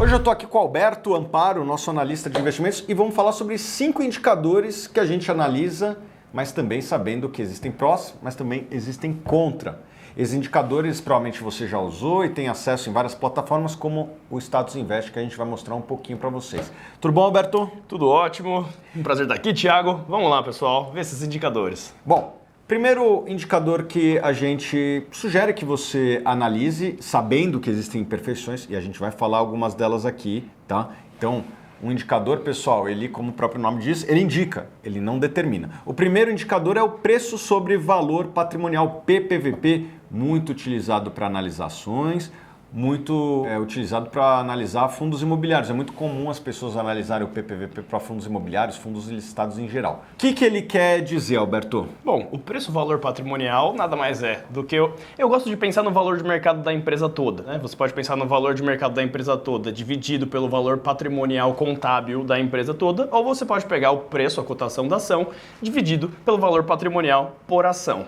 Hoje eu estou aqui com o Alberto Amparo, nosso analista de investimentos, e vamos falar sobre 5 indicadores que a gente analisa, mas também sabendo que existem prós, mas também existem contra. Esses indicadores provavelmente você já usou e tem acesso em várias plataformas, como o Status Invest, que a gente vai mostrar um pouquinho para vocês. Tudo bom, Alberto? Tudo ótimo. Um prazer estar aqui, Thiago. Vamos lá, pessoal, ver esses indicadores. Bom, primeiro indicador que a gente sugere que você analise, sabendo que existem imperfeições, e a gente vai falar algumas delas aqui, tá? Então, um indicador, pessoal, ele, como o próprio nome diz, ele indica, ele não determina. O primeiro indicador é o preço sobre valor patrimonial, PPVP, muito utilizado para analisar ações, muito utilizado para analisar fundos imobiliários. É muito comum as pessoas analisarem o PPVP para fundos imobiliários, fundos listados em geral. O que ele quer dizer, Alberto? Bom, o preço-valor patrimonial nada mais é do que... Eu gosto de pensar no valor de mercado da empresa toda, né? Você pode pensar no valor de mercado da empresa toda dividido pelo valor patrimonial contábil da empresa toda, ou você pode pegar o preço, a cotação da ação, dividido pelo valor patrimonial por ação,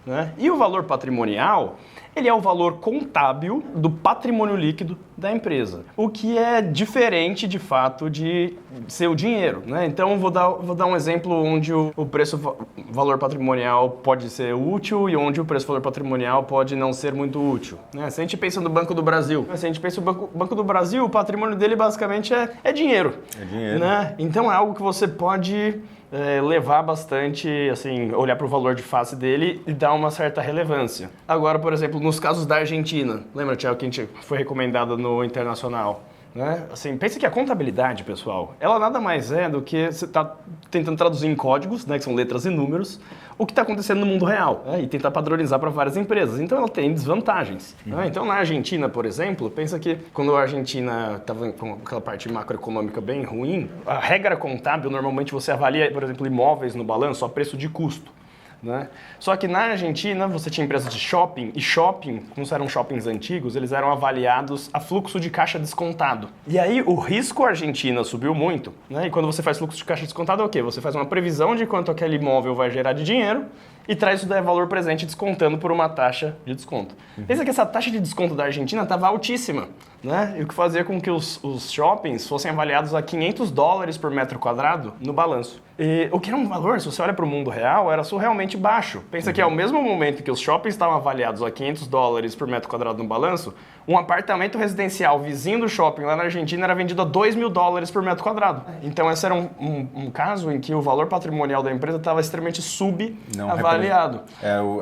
né? E o valor patrimonial, ele é o valor contábil do patrimônio líquido da empresa, o que é diferente, de fato, de ser o dinheiro, né? Então, vou dar um exemplo onde o preço-valor patrimonial pode ser útil e onde o preço-valor patrimonial pode não ser muito útil, né? Se a gente pensa no Banco do Brasil, se a gente pensa no Banco do Brasil, o patrimônio dele basicamente é dinheiro. É dinheiro. Né? Então, é algo que você pode... levar bastante, assim, olhar para o valor de face dele e dar uma certa relevância. Agora, por exemplo, nos casos da Argentina, lembra, Thiago, que a gente foi recomendado no Internacional? Né? Assim, pensa que a contabilidade, pessoal, ela nada mais é do que você está tentando traduzir em códigos, né, que são letras e números, o que está acontecendo no mundo real, né, e tentar padronizar para várias empresas. Então ela tem desvantagens. Né? Então na Argentina, por exemplo, pensa que quando a Argentina estava com aquela parte macroeconômica bem ruim, a regra contábil, normalmente você avalia, por exemplo, imóveis no balanço a preço de custo. Né? Só que na Argentina você tinha empresas de shopping, e shopping, como eram shoppings antigos, eles eram avaliados a fluxo de caixa descontado. E aí o risco Argentina subiu muito, né? E quando você faz fluxo de caixa descontado é o quê? Você faz uma previsão de quanto aquele imóvel vai gerar de dinheiro e traz isso daí valor presente descontando por uma taxa de desconto. Pensa que essa taxa de desconto da Argentina estava altíssima, né? E o que fazia com que os shoppings fossem avaliados a $500 por metro quadrado no balanço. E o que era um valor, se você olha para o mundo real, era surrealmente baixo. Pensa que ao mesmo momento que os shoppings estavam avaliados a $500 por metro quadrado no balanço, um apartamento residencial vizinho do shopping lá na Argentina era vendido a $2.000 por metro quadrado. Então esse era um caso em que o valor patrimonial da empresa estava extremamente subavaliado.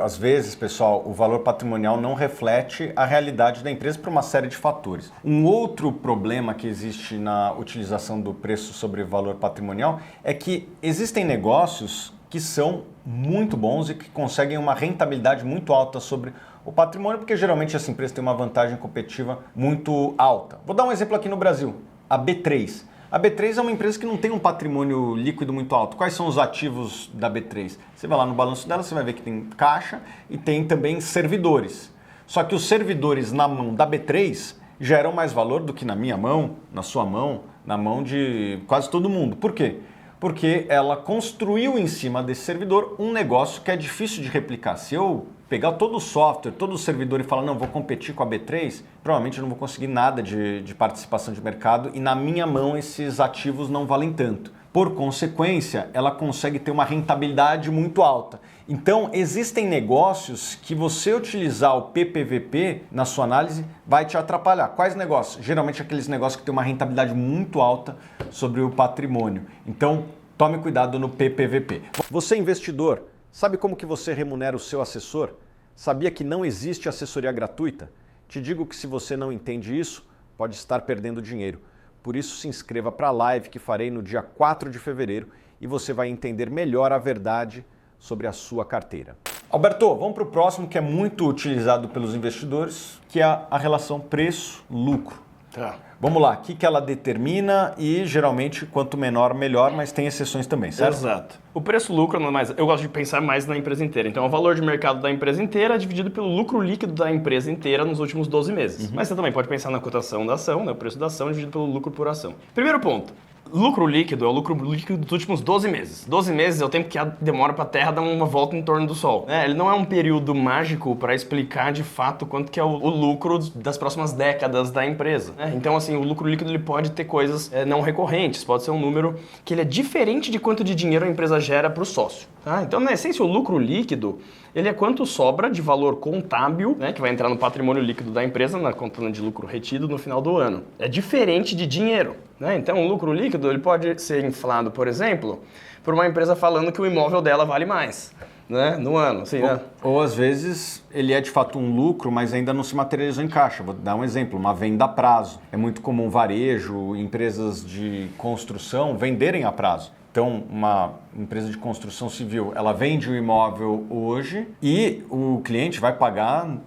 Às vezes, pessoal, o valor patrimonial não reflete a realidade da empresa por uma série de fatores. Um outro problema que existe na utilização do preço sobre valor patrimonial é que existem negócios que são muito bons e que conseguem uma rentabilidade muito alta sobre o patrimônio, porque geralmente essa empresa tem uma vantagem competitiva muito alta. Vou dar um exemplo aqui no Brasil, a B3. A B3 é uma empresa que não tem um patrimônio líquido muito alto. Quais são os ativos da B3? Você vai lá no balanço dela, você vai ver que tem caixa e tem também servidores. Só que os servidores na mão da B3 geram mais valor do que na minha mão, na sua mão, na mão de quase todo mundo. Por quê? Porque ela construiu em cima desse servidor um negócio que é difícil de replicar. Se eu pegar todo o software, todo o servidor e falar, não, vou competir com a B3, provavelmente eu não vou conseguir nada de participação de mercado e na minha mão esses ativos não valem tanto. Por consequência, ela consegue ter uma rentabilidade muito alta. Então, existem negócios que você utilizar o PPVP na sua análise vai te atrapalhar. Quais negócios? Geralmente aqueles negócios que têm uma rentabilidade muito alta sobre o patrimônio. Então, tome cuidado no PPVP. Você, investidor, sabe como que você remunera o seu assessor? Sabia que não existe assessoria gratuita? Te digo que se você não entende isso, pode estar perdendo dinheiro. Por isso, se inscreva para a live que farei no dia 4 de fevereiro e você vai entender melhor a verdade sobre a sua carteira. Alberto, vamos para o próximo, que é muito utilizado pelos investidores, que é a relação preço-lucro. Tá. Vamos lá, o que ela determina e geralmente quanto menor, melhor, mas tem exceções também, certo? Exato. O preço-lucro, eu gosto de pensar mais na empresa inteira. Então, é o valor de mercado da empresa inteira dividido pelo lucro líquido da empresa inteira nos últimos 12 meses. Mas você também pode pensar na cotação da ação, né? O preço da ação dividido pelo lucro por ação. Primeiro ponto. Lucro líquido é o lucro líquido dos últimos 12 meses. 12 meses é o tempo que demora para a Terra dar uma volta em torno do Sol. Ele não é um período mágico para explicar de fato quanto que é o lucro das próximas décadas da empresa. Então, assim, o lucro líquido ele pode ter coisas não recorrentes, pode ser um número que ele é diferente de quanto de dinheiro a empresa gera para o sócio. Então, na essência, o lucro líquido ele é quanto sobra de valor contábil, que vai entrar no patrimônio líquido da empresa, na conta de lucro retido no final do ano. É diferente de dinheiro. Então, o lucro líquido ele pode ser inflado, por exemplo, por uma empresa falando que o imóvel dela vale mais. No ano. Assim, ou às vezes ele é de fato um lucro, mas ainda não se materializou em caixa. Vou dar um exemplo, uma venda a prazo. É muito comum varejo, empresas de construção venderem a prazo. Então, uma empresa de construção civil, ela vende o imóvel hoje e o cliente vai pagar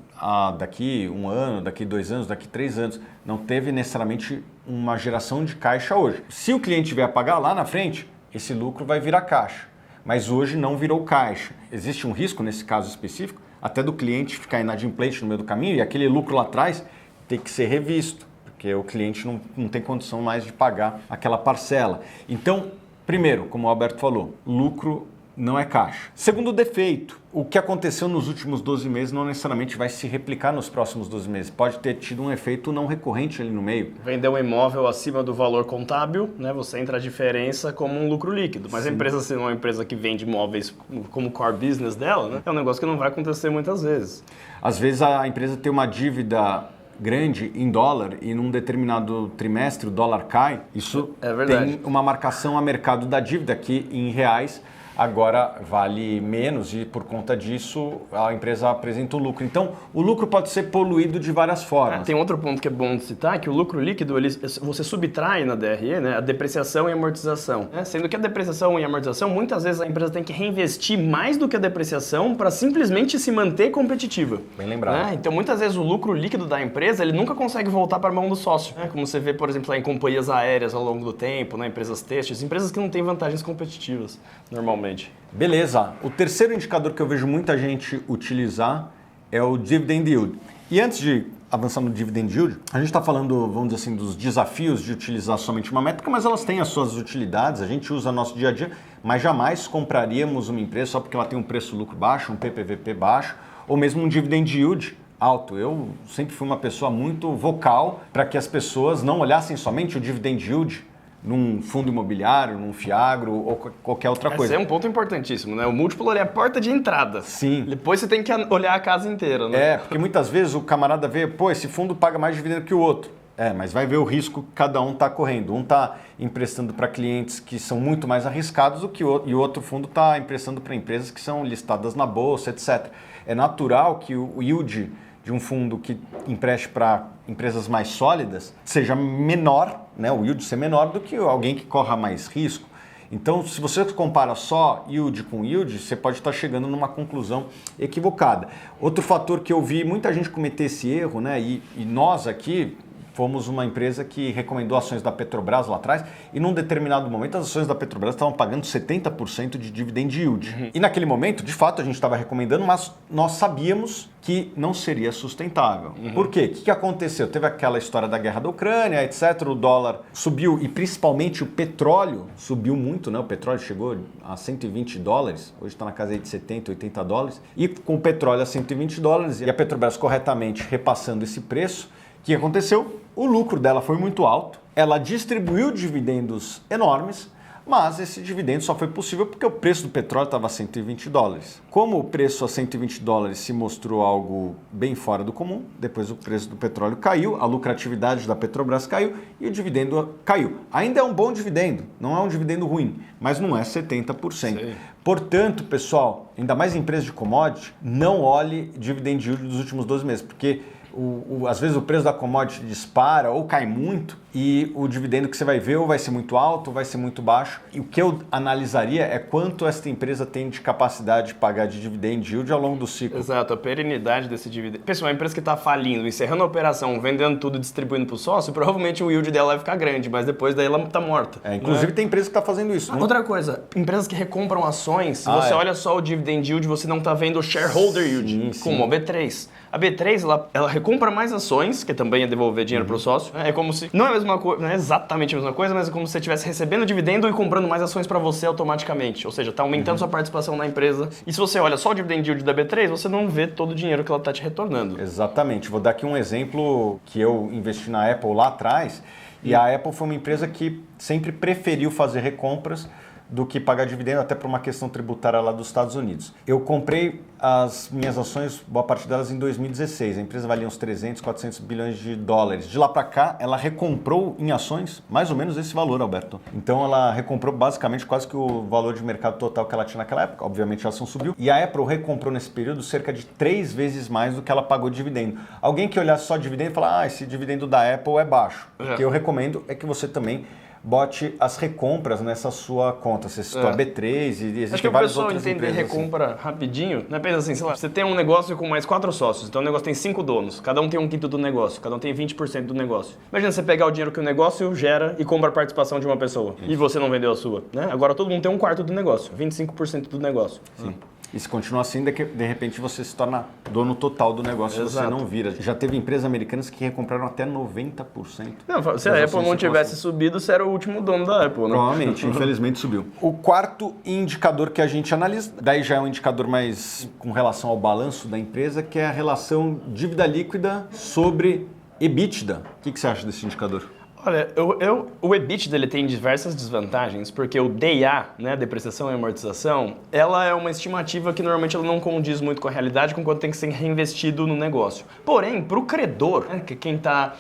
daqui 1 ano, daqui 2 anos, daqui 3 anos. Não teve necessariamente uma geração de caixa hoje. Se o cliente vier a pagar lá na frente, esse lucro vai virar caixa. Mas hoje não virou caixa. Existe um risco nesse caso específico, até do cliente ficar inadimplente no meio do caminho e aquele lucro lá atrás tem que ser revisto, porque o cliente não tem condição mais de pagar aquela parcela. Então, primeiro, como o Alberto falou, lucro não é caixa. Segundo defeito, o que aconteceu nos últimos 12 meses não necessariamente vai se replicar nos próximos 12 meses. Pode ter tido um efeito não recorrente ali no meio. Vender um imóvel acima do valor contábil, você entra a diferença como um lucro líquido. Mas Sim. A empresa, se não é uma empresa que vende imóveis como core business dela, é um negócio que não vai acontecer muitas vezes. Às vezes a empresa tem uma dívida grande em dólar e num determinado trimestre o dólar cai. Isso tem uma marcação a mercado da dívida que em reais agora vale menos e por conta disso a empresa apresenta o lucro. Então o lucro pode ser poluído de várias formas. Tem outro ponto que é bom de citar, que o lucro líquido você subtrai na DRE a depreciação e amortização. Sendo que a depreciação e amortização muitas vezes a empresa tem que reinvestir mais do que a depreciação para simplesmente se manter competitiva. Bem lembrado. Então muitas vezes o lucro líquido da empresa ele nunca consegue voltar para a mão do sócio. Como você vê, por exemplo, lá em companhias aéreas ao longo do tempo, empresas têxteis, empresas que não têm vantagens competitivas normalmente. Beleza. O terceiro indicador que eu vejo muita gente utilizar é o dividend yield. E antes de avançar no dividend yield, a gente está falando, vamos dizer assim, dos desafios de utilizar somente uma métrica, mas elas têm as suas utilidades, a gente usa no nosso dia a dia, mas jamais compraríamos uma empresa só porque ela tem um preço-lucro baixo, um PPVP baixo, ou mesmo um dividend yield alto. Eu sempre fui uma pessoa muito vocal para que as pessoas não olhassem somente o dividend yield num fundo imobiliário, num fiagro ou qualquer outra coisa. Esse é um ponto importantíssimo, O múltiplo é a porta de entrada. Sim. Depois você tem que olhar a casa inteira, Porque muitas vezes o camarada vê, esse fundo paga mais dividendo que o outro. Mas vai ver o risco que cada um está correndo. Um está emprestando para clientes que são muito mais arriscados do que o outro, e o outro fundo está emprestando para empresas que são listadas na bolsa, etc. É natural que o yield de um fundo que empreste para empresas mais sólidas seja menor, o yield ser menor do que alguém que corra mais risco. Então, se você compara só yield com yield, você pode estar chegando numa conclusão equivocada. Outro fator que eu vi muita gente cometer esse erro, e nós aqui fomos uma empresa que recomendou ações da Petrobras lá atrás e num determinado momento as ações da Petrobras estavam pagando 70% de dividend yield. E naquele momento, de fato, a gente estava recomendando, mas nós sabíamos que não seria sustentável. Por quê? O que aconteceu? Teve aquela história da guerra da Ucrânia, etc. O dólar subiu e principalmente o petróleo subiu muito, O petróleo chegou a $120, hoje está na casa aí de 70, 80 dólares. E com o petróleo a 120 dólares e a Petrobras corretamente repassando esse preço, o que aconteceu? O lucro dela foi muito alto, ela distribuiu dividendos enormes, mas esse dividendo só foi possível porque o preço do petróleo estava a 120 dólares. Como o preço a 120 dólares se mostrou algo bem fora do comum, depois o preço do petróleo caiu, a lucratividade da Petrobras caiu e o dividendo caiu. Ainda é um bom dividendo, não é um dividendo ruim, mas não é 70%. Sim. Portanto, pessoal, ainda mais em empresas de commodity, não olhe dividend yield dos últimos 12 meses, porque às vezes o preço da commodity dispara ou cai muito e o dividendo que você vai ver ou vai ser muito alto ou vai ser muito baixo. E o que eu analisaria é quanto esta empresa tem de capacidade de pagar de dividend yield ao longo do ciclo. Exato, a perenidade desse dividendo. Pessoal, a empresa que está falindo, encerrando a operação, vendendo tudo e distribuindo para o sócio, provavelmente o yield dela vai ficar grande, mas depois daí ela está morta. Inclusive tem empresa que está fazendo isso. Outra coisa, empresas que recompram ações, se você olha só o dividend yield, você não está vendo o shareholder yield, como a B3. A B3, ela compra mais ações, que também é devolver dinheiro pro sócio. É como se, não é a mesma coisa, não é exatamente a mesma coisa, mas é como se você estivesse recebendo dividendo e comprando mais ações para você automaticamente. Ou seja, está aumentando sua participação na empresa. E se você olha só o dividend yield da B3, você não vê todo o dinheiro que ela está te retornando. Exatamente. Vou dar aqui um exemplo que eu investi na Apple lá atrás. E a Apple foi uma empresa que sempre preferiu fazer recompras do que pagar dividendo, até por uma questão tributária lá dos Estados Unidos. Eu comprei as minhas ações, boa parte delas, em 2016. A empresa valia uns 300, 400 bilhões de dólares. De lá para cá, ela recomprou em ações mais ou menos esse valor, Alberto. Então, ela recomprou basicamente quase que o valor de mercado total que ela tinha naquela época. Obviamente, a ação subiu. E a Apple recomprou nesse período cerca de 3 vezes mais do que ela pagou de dividendo. Alguém que olhasse só dividendo e falar, esse dividendo da Apple é baixo. O que eu recomendo é que você também bote as recompras nessa sua conta. Você citou a B3 e existem várias outras empresas. Acho que o pessoal entender recompra assim rapidinho, né? Pensa assim, sei lá, você tem um negócio com mais 4 sócios, então o negócio tem 5 donos, cada um tem 1/5 do negócio, cada um tem 20% do negócio. Imagina você pegar o dinheiro que o negócio gera e compra a participação de uma pessoa. Isso. E você não vendeu a sua, né? Agora todo mundo tem 1/4 do negócio, 25% do negócio. Sim. E se continua assim, de repente você se torna dono total do negócio. Exato. Você não vira. Já teve empresas americanas que recompraram até 90%. Não, se a Apple não tivesse subido, você era o último dono da Apple, né? Provavelmente, infelizmente subiu. O quarto indicador que a gente analisa, daí já é um indicador mais com relação ao balanço da empresa, que é a relação dívida líquida sobre EBITDA. O que você acha desse indicador? Olha, o EBITDA ele tem diversas desvantagens, porque o DA, né, depreciação e amortização, ela é uma estimativa que normalmente ela não condiz muito com a realidade, com quanto tem que ser reinvestido no negócio. Porém, para o credor, né, que é quem está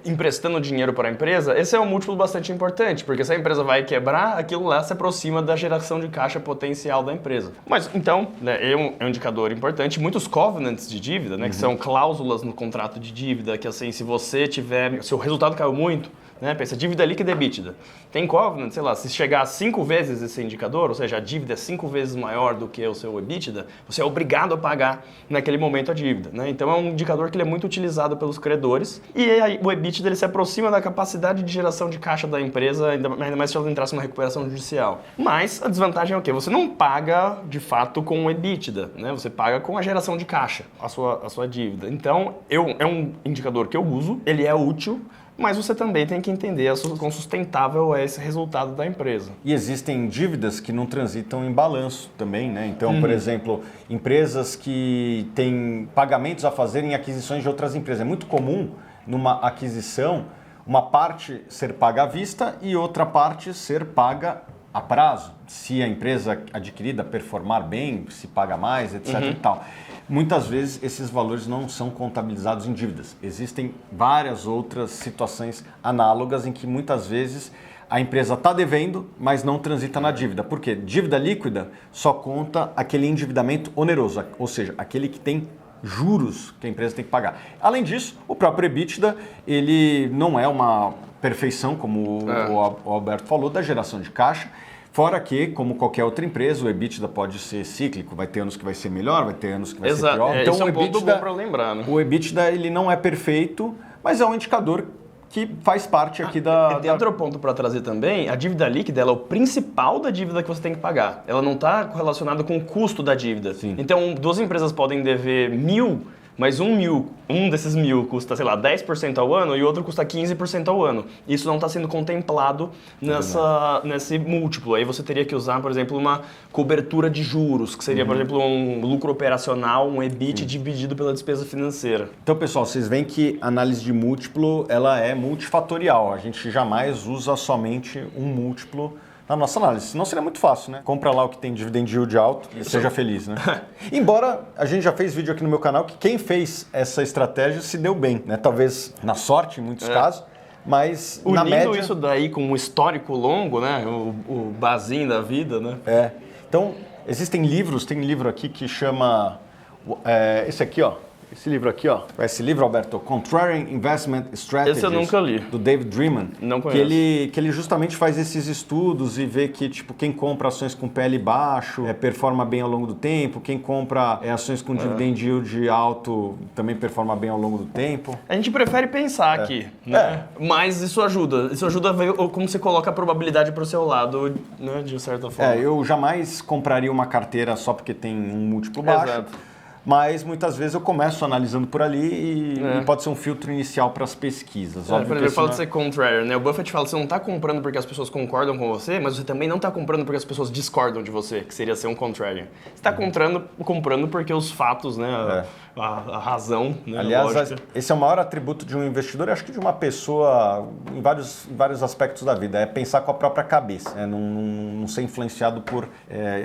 emprestando dinheiro para a empresa, esse é um múltiplo bastante importante, porque se a empresa vai quebrar, aquilo lá se aproxima da geração de caixa potencial da empresa. Mas, então, né, é um indicador importante. Muitos covenants de dívida, né, que são cláusulas no contrato de dívida, que assim, se você tiver, se o resultado caiu muito, né? Pensa, dívida líquida e EBITDA. Tem covenant, sei lá, se chegar a 5 vezes esse indicador, ou seja, a dívida é 5 vezes maior do que o seu EBITDA, você é obrigado a pagar naquele momento a dívida, né? Então é um indicador que ele é muito utilizado pelos credores e aí, o EBITDA ele se aproxima da capacidade de geração de caixa da empresa, ainda mais se ela entrasse numa recuperação judicial. Mas a desvantagem é o quê? Você não paga de fato com o EBITDA, né? Você paga com a geração de caixa, a sua dívida. Então é um indicador que eu uso, ele é útil, mas você também tem que entender quão sustentável é esse resultado da empresa. E existem dívidas que não transitam em balanço também, né? Então, por exemplo, empresas que têm pagamentos a fazer em aquisições de outras empresas. É muito comum, numa aquisição, uma parte ser paga à vista e outra parte ser paga a prazo. Se a empresa adquirida performar bem, se paga mais, etc. e tal. Muitas vezes esses valores não são contabilizados em dívidas. Existem várias outras situações análogas em que muitas vezes a empresa está devendo, mas não transita na dívida. Por quê? Dívida líquida só conta aquele endividamento oneroso, ou seja, aquele que tem juros que a empresa tem que pagar. Além disso, o próprio EBITDA, ele não é uma perfeição, como o Alberto falou, da geração de caixa. Fora que, como qualquer outra empresa, o EBITDA pode ser cíclico, vai ter anos que vai ser melhor, vai ter anos que vai ser pior. Então, o EBITDA, bom para lembrar, né? O EBITDA ele não é perfeito, mas é um indicador que faz parte aqui da... Tem outro ponto para trazer também, a dívida líquida ela é o principal da dívida que você tem que pagar. Ela não está correlacionada com o custo da dívida. Sim. Então, 2 empresas podem dever 1.000, mas um desses 1.000 custa, sei lá, 10% ao ano e o outro custa 15% ao ano. Isso não está sendo contemplado nesse múltiplo. Aí você teria que usar, por exemplo, uma cobertura de juros, que seria, por exemplo, um lucro operacional, um EBIT dividido pela despesa financeira. Então, pessoal, vocês veem que a análise de múltiplo ela é multifatorial. A gente jamais usa somente um múltiplo na nossa análise, senão seria muito fácil, né? Compra lá o que tem dividend yield alto e seja feliz, né? Embora a gente já fez vídeo aqui no meu canal que quem fez essa estratégia se deu bem, né? Talvez na sorte, em muitos casos, mas na média... Unindo isso daí com um histórico longo, né? O basinho da vida, né? Então, existem livros, tem um livro aqui que chama... esse aqui, ó. Esse livro aqui, ó. Esse livro, Alberto, Contrarian Investment Strategies. Esse eu nunca li. Do David Dreman. Não conheço. Que ele justamente faz esses estudos e vê que, tipo, quem compra ações com PL baixo performa bem ao longo do tempo. Quem compra ações com dividend yield alto também performa bem ao longo do tempo. A gente prefere pensar aqui, né? Mas isso ajuda. Isso ajuda a ver como você coloca a probabilidade para o seu lado, né? De certa forma. Eu jamais compraria uma carteira só porque tem um múltiplo baixo. Exato. mas muitas vezes eu começo analisando por ali e pode ser um filtro inicial para as pesquisas. Por exemplo, eu falo de ser contrarian, né? O Buffett fala que você não está comprando porque as pessoas concordam com você, mas você também não está comprando porque as pessoas discordam de você, que seria ser um contrarian. Você está comprando porque os fatos, né? A razão, né? Aliás, esse é o maior atributo de um investidor, acho que de uma pessoa em vários aspectos da vida, é pensar com a própria cabeça, né? Não ser influenciado por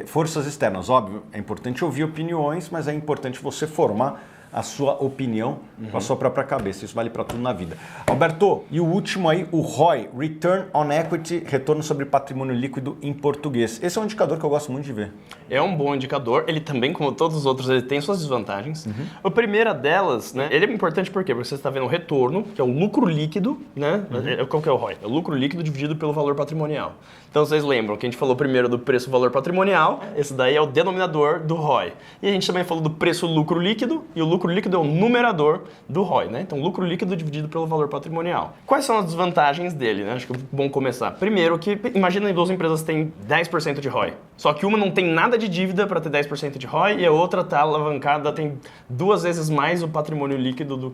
forças externas. Óbvio, é importante ouvir opiniões, mas é importante você formar a sua opinião com a sua própria cabeça. Isso vale para tudo na vida. Alberto, e o último aí, o ROI, Return on Equity, retorno sobre patrimônio líquido em português. Esse é um indicador que eu gosto muito de ver. É um bom indicador. Ele também, como todos os outros, ele tem suas desvantagens. A primeira delas, né, ele é importante por quê? Porque você está vendo o retorno, que é o lucro líquido, né? Qual que é o ROI? É o lucro líquido dividido pelo valor patrimonial. Então, vocês lembram que a gente falou primeiro do preço-valor patrimonial, esse daí é o denominador do ROI. E a gente também falou do preço-lucro líquido, e o lucro líquido é o numerador do ROI, né? Então, lucro líquido dividido pelo valor patrimonial. Quais são as desvantagens dele, né? Acho que é bom começar. Primeiro que, imagina que duas empresas têm 10% de ROI. Só que uma não tem nada de dívida para ter 10% de ROI e a outra está alavancada, tem 2 vezes mais o patrimônio líquido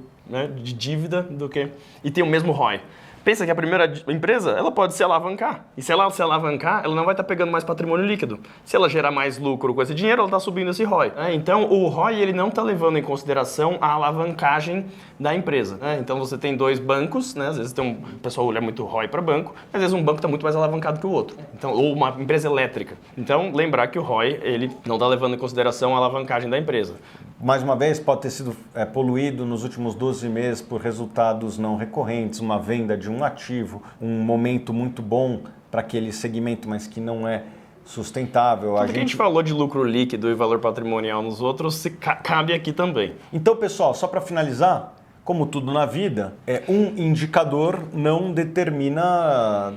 de dívida do que... e tem o mesmo ROI. Pensa que a primeira empresa, ela pode se alavancar. E se ela se alavancar, ela não vai estar pegando mais patrimônio líquido. Se ela gerar mais lucro com esse dinheiro, ela está subindo esse ROI. Então, o ROI ele não está levando em consideração a alavancagem da empresa. Então, você tem 2 bancos, né? Às vezes o pessoal olha muito ROI para banco, mas às vezes um banco está muito mais alavancado que o outro. Então, ou uma empresa elétrica. Então, lembrar que o ROI ele não está levando em consideração a alavancagem da empresa. Mais uma vez, pode ter sido poluído nos últimos 12 meses por resultados não recorrentes, uma venda de um ativo, um momento muito bom para aquele segmento, mas que não é sustentável. Tudo que a gente falou de lucro líquido e valor patrimonial nos outros, cabe aqui também. Então, pessoal, só para finalizar, como tudo na vida, um indicador não determina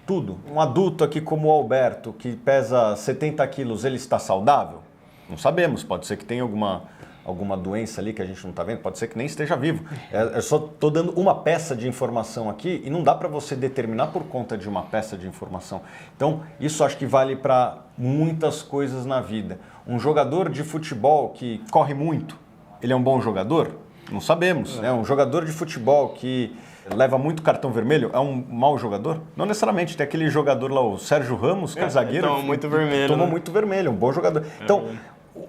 tudo. Um adulto aqui como o Alberto, que pesa 70 quilos, ele está saudável? Não sabemos, pode ser que tenha alguma doença ali que a gente não está vendo, pode ser que nem esteja vivo. Eu só estou dando uma peça de informação aqui e não dá para você determinar por conta de uma peça de informação. Então, isso acho que vale para muitas coisas na vida. Um jogador de futebol que corre muito, ele é um bom jogador? Não sabemos. Um jogador de futebol que leva muito cartão vermelho, é um mau jogador? Não necessariamente. Tem aquele jogador lá, o Sérgio Ramos, que é zagueiro. Tomou muito vermelho. Tomou muito vermelho, um bom jogador. Então,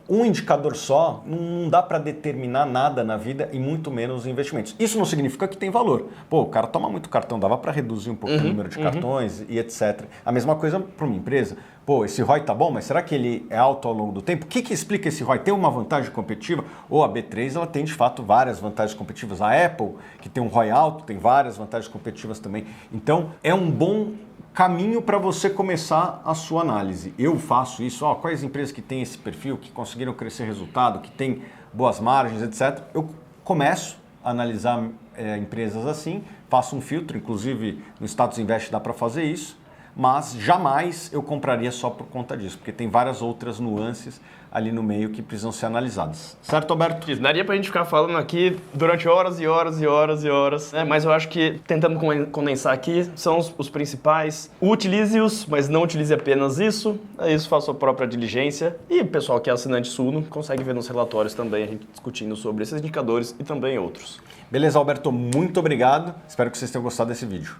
um indicador só não dá para determinar nada na vida e muito menos investimentos. Isso não significa que tem valor. Pô, o cara toma muito cartão, dava para reduzir um pouco o número de cartões e etc. A mesma coisa para uma empresa. Pô, esse ROI tá bom, mas será que ele é alto ao longo do tempo? O que explica esse ROI? Tem uma vantagem competitiva? Ou a B3 ela tem de fato várias vantagens competitivas. A Apple, que tem um ROI alto, tem várias vantagens competitivas também. Então, é um bom caminho para você começar a sua análise. Eu faço isso, quais empresas que têm esse perfil, que conseguiram crescer resultado, que têm boas margens, etc. Eu começo a analisar empresas assim, faço um filtro, inclusive no Status Invest dá para fazer isso, mas jamais eu compraria só por conta disso, porque tem várias outras nuances ali no meio que precisam ser analisadas. Certo, Alberto? Daria pra gente ficar falando aqui durante horas e horas e horas e horas, né? Mas eu acho que, tentando condensar aqui, são os principais. Utilize-os, mas não utilize apenas isso. É isso, faça a própria diligência. E o pessoal que é assinante Suno consegue ver nos relatórios também, a gente discutindo sobre esses indicadores e também outros. Beleza, Alberto, muito obrigado. Espero que vocês tenham gostado desse vídeo.